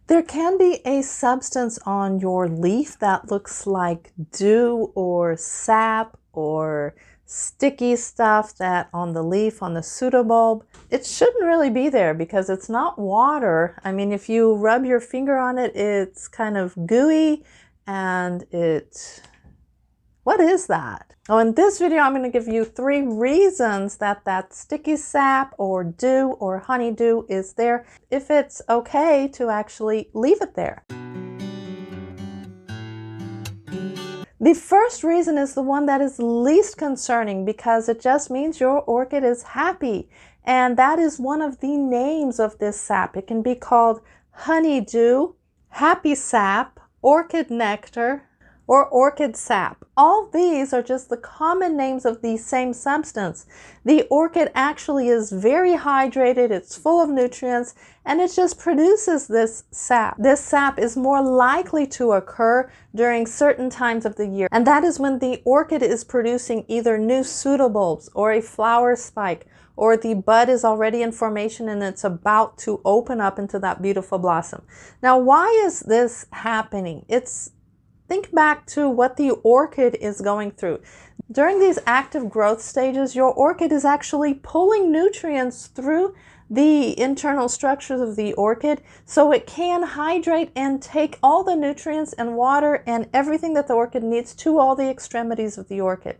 There can be a substance on your leaf that looks like dew or sap or sticky stuff that on the leaf, on the pseudobulb. It shouldn't really be there because it's not water. I mean, if you rub your finger on it, it's kind of gooey and what is that? Oh, in this video, I'm going to give you 3 reasons that sticky sap or dew or honeydew is there, if it's okay to actually leave it there. The first reason is the one that is least concerning because it just means your orchid is happy. And that is one of the names of this sap. It can be called honeydew, happy sap, orchid nectar, or orchid sap. All these are just the common names of the same substance. The orchid actually is very hydrated, it's full of nutrients, and it just produces this sap. This sap is more likely to occur during certain times of the year, and that is when the orchid is producing either new pseudobulbs or a flower spike, or the bud is already in formation and it's about to open up into that beautiful blossom. Now, why is this happening? Think back to what the orchid is going through. During these active growth stages, your orchid is actually pulling nutrients through the internal structures of the orchid so it can hydrate and take all the nutrients and water and everything that the orchid needs to all the extremities of the orchid.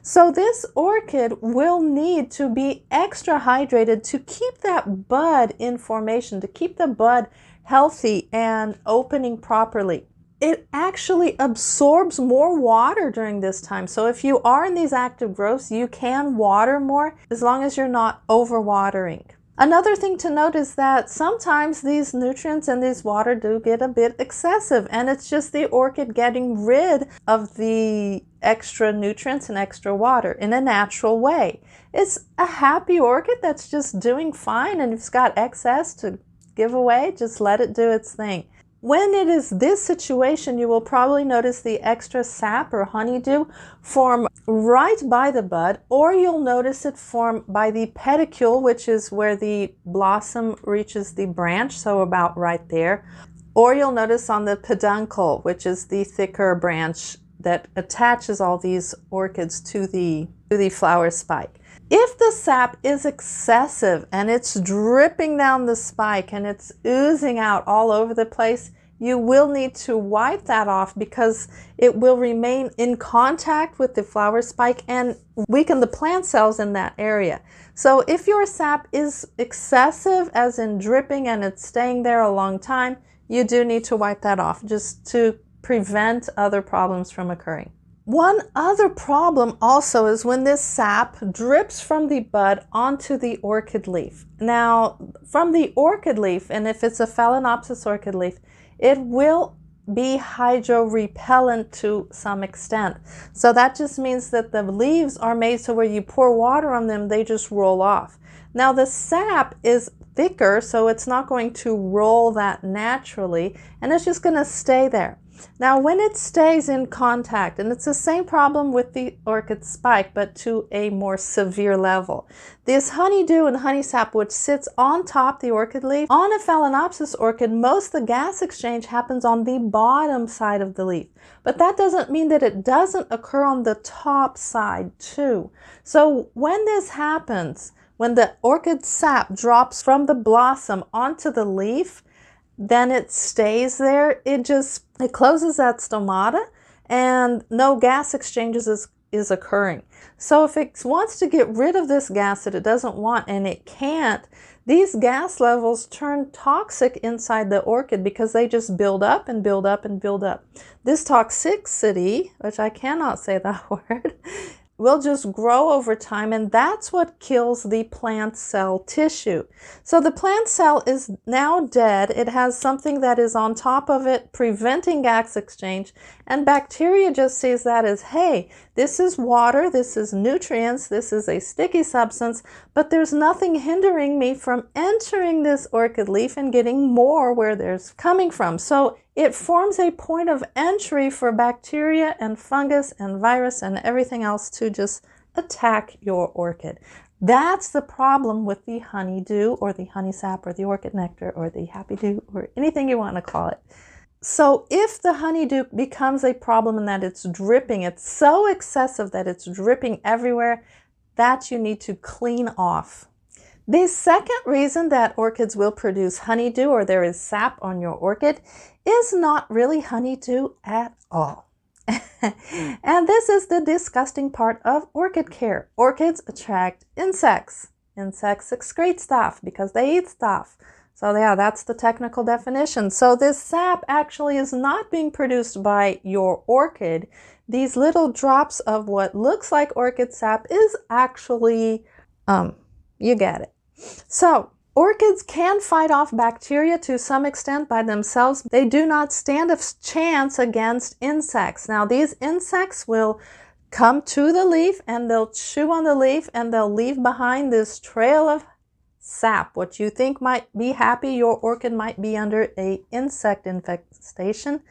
So this orchid will need to be extra hydrated to keep that bud in formation, to keep the bud healthy and opening properly. It actually absorbs more water during this time. So if you are in these active growths, you can water more as long as you're not overwatering. Another thing to note is that sometimes these nutrients and this water do get a bit excessive, and it's just the orchid getting rid of the extra nutrients and extra water in a natural way. It's a happy orchid that's just doing fine, and if it's got excess to give away, just let it do its thing. When it is this situation, you will probably notice the extra sap or honeydew form right by the bud, or you'll notice it form by the pedicule, which is where the blossom reaches the branch, so about right there. Or you'll notice on the peduncle, which is the thicker branch that attaches all these orchids to the flower spike. If the sap is excessive and it's dripping down the spike and it's oozing out all over the place, you will need to wipe that off because it will remain in contact with the flower spike and weaken the plant cells in that area. So if your sap is excessive, as in dripping, and it's staying there a long time, you do need to wipe that off just to prevent other problems from occurring. One other problem also is when this sap drips from the bud onto the orchid leaf. Now, from the orchid leaf, and if it's a Phalaenopsis orchid leaf, it will be hydro-repellent to some extent. So that just means that the leaves are made so where you pour water on them, they just roll off. Now, the sap is thicker, so it's not going to roll that naturally, and it's just going to stay there. Now, when it stays in contact, and it's the same problem with the orchid spike, but to a more severe level. This honeydew and honey sap, which sits on top the orchid leaf, on a Phalaenopsis orchid, most of the gas exchange happens on the bottom side of the leaf. But that doesn't mean that it doesn't occur on the top side too. So when this happens, when the orchid sap drops from the blossom onto the leaf, then it stays there. It closes that stomata and no gas exchanges is occurring. So if it wants to get rid of this gas that it doesn't want and it can't, these gas levels turn toxic inside the orchid because they just build up and build up and build up. This toxicity, which I cannot say that word, will just grow over time, and that's what kills the plant cell tissue. So the plant cell is now dead. It has something that is on top of it preventing gas exchange, and bacteria just sees that as, hey, this is water, this is nutrients, this is a sticky substance, but there's nothing hindering me from entering this orchid leaf and getting more where there's coming from. So it forms a point of entry for bacteria and fungus and virus and everything else to just attack your orchid. That's the problem with the honeydew or the honey sap or the orchid nectar or the happy dew or anything you want to call it. So if the honeydew becomes a problem in that it's dripping, it's so excessive that it's dripping everywhere, that you need to clean off. The second reason that orchids will produce honeydew or there is sap on your orchid is not really honeydew at all. And this is the disgusting part of orchid care. Orchids attract insects. Insects excrete stuff because they eat stuff. So yeah, that's the technical definition. So this sap actually is not being produced by your orchid. These little drops of what looks like orchid sap is actually, you get it. So orchids can fight off bacteria to some extent by themselves. They do not stand a chance against insects. Now these insects will come to the leaf and they'll chew on the leaf and they'll leave behind this trail of sap. What you think might be happy, your orchid might be under an insect infestation.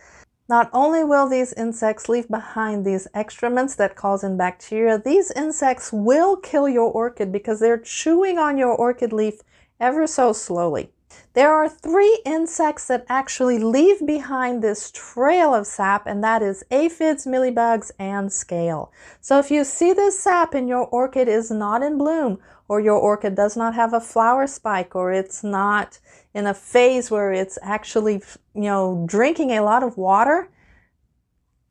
Not only will these insects leave behind these excrements that cause in bacteria, these insects will kill your orchid because they're chewing on your orchid leaf ever so slowly. There are 3 insects that actually leave behind this trail of sap, and that is aphids, mealybugs, and scale. So if you see this sap and your orchid is not in bloom, or your orchid does not have a flower spike, or it's not in a phase where it's actually, drinking a lot of water,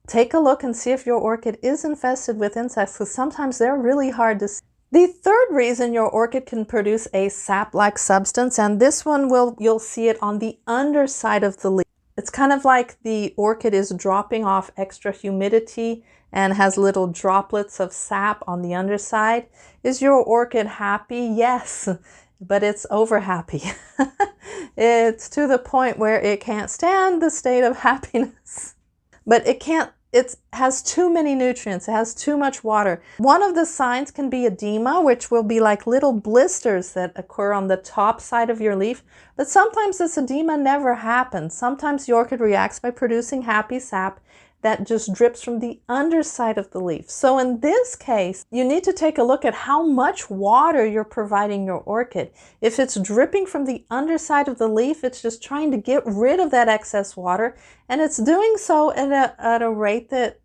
take a look and see if your orchid is infested with insects, because sometimes they're really hard to see. The third reason your orchid can produce a sap-like substance, and this one you'll see it on the underside of the leaf. It's kind of like the orchid is dropping off extra humidity and has little droplets of sap on the underside. Is your orchid happy? Yes, but it's over happy. It's to the point where it can't stand the state of happiness. But it has too many nutrients, it has too much water. One of the signs can be edema, which will be like little blisters that occur on the top side of your leaf. But sometimes this edema never happens. Sometimes the orchid reacts by producing happy sap that just drips from the underside of the leaf. So in this case, you need to take a look at how much water you're providing your orchid. If it's dripping from the underside of the leaf, it's just trying to get rid of that excess water, and it's doing so at a rate that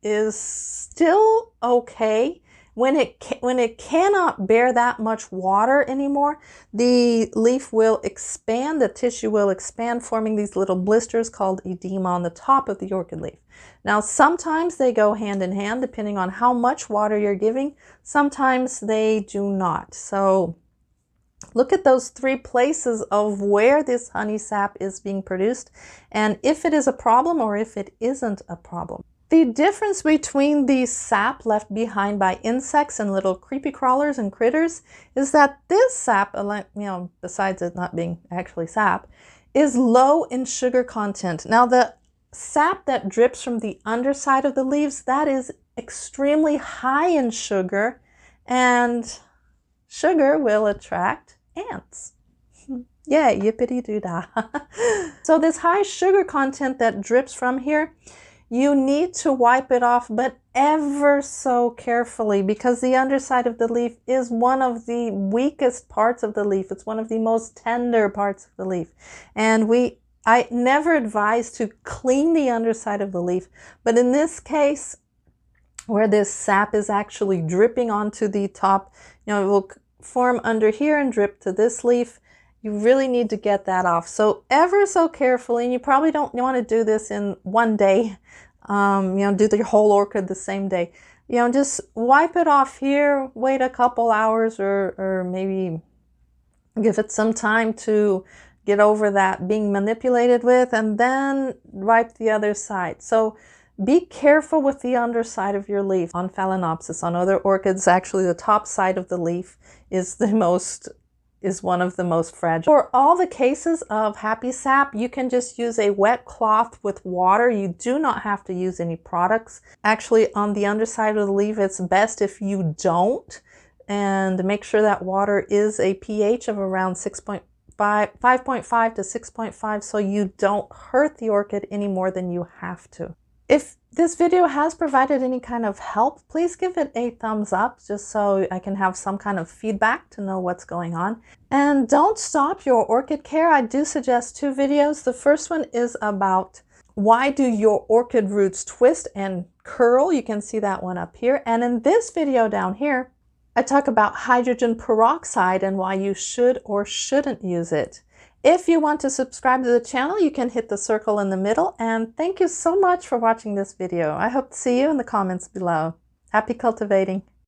is still okay. When it cannot bear that much water anymore, the leaf will expand, the tissue will expand, forming these little blisters called edema on the top of the orchid leaf. Now, sometimes they go hand in hand depending on how much water you're giving. Sometimes they do not. So look at those 3 places of where this honey sap is being produced, and if it is a problem or if it isn't a problem. The difference between the sap left behind by insects and little creepy crawlers and critters is that this sap, besides it not being actually sap, is low in sugar content. Now, the sap that drips from the underside of the leaves, that is extremely high in sugar, and sugar will attract ants. Yeah, yippity-doo-dah. So this high sugar content that drips from here, you need to wipe it off, but ever so carefully, because the underside of the leaf is one of the weakest parts of the leaf. It's one of the most tender parts of the leaf. And I never advise to clean the underside of the leaf, but in this case, where this sap is actually dripping onto the top, it will form under here and drip to this leaf. You really need to get that off. So ever so carefully, and you probably don't want to do this in one day, do the whole orchid the same day. Just wipe it off here, wait a couple hours, or maybe give it some time to get over that being manipulated with, and then wipe the other side. So be careful with the underside of your leaf. On Phalaenopsis, on other orchids, actually the top side of the leaf is one of the most fragile. For all the cases of happy sap, you can just use a wet cloth with water. You do not have to use any products. Actually, on the underside of the leaf, it's best if you don't, and make sure that water is a pH of around 5.5 to 6.5, so you don't hurt the orchid any more than you have to. If this video has provided any kind of help, please give it a thumbs up just so I can have some kind of feedback to know what's going on. And don't stop your orchid care. I do suggest 2 videos. The first one is about why do your orchid roots twist and curl. You can see that one up here. And in this video down here, I talk about hydrogen peroxide and why you should or shouldn't use it. If you want to subscribe to the channel, you can hit the circle in the middle. And thank you so much for watching this video. I hope to see you in the comments below. Happy cultivating!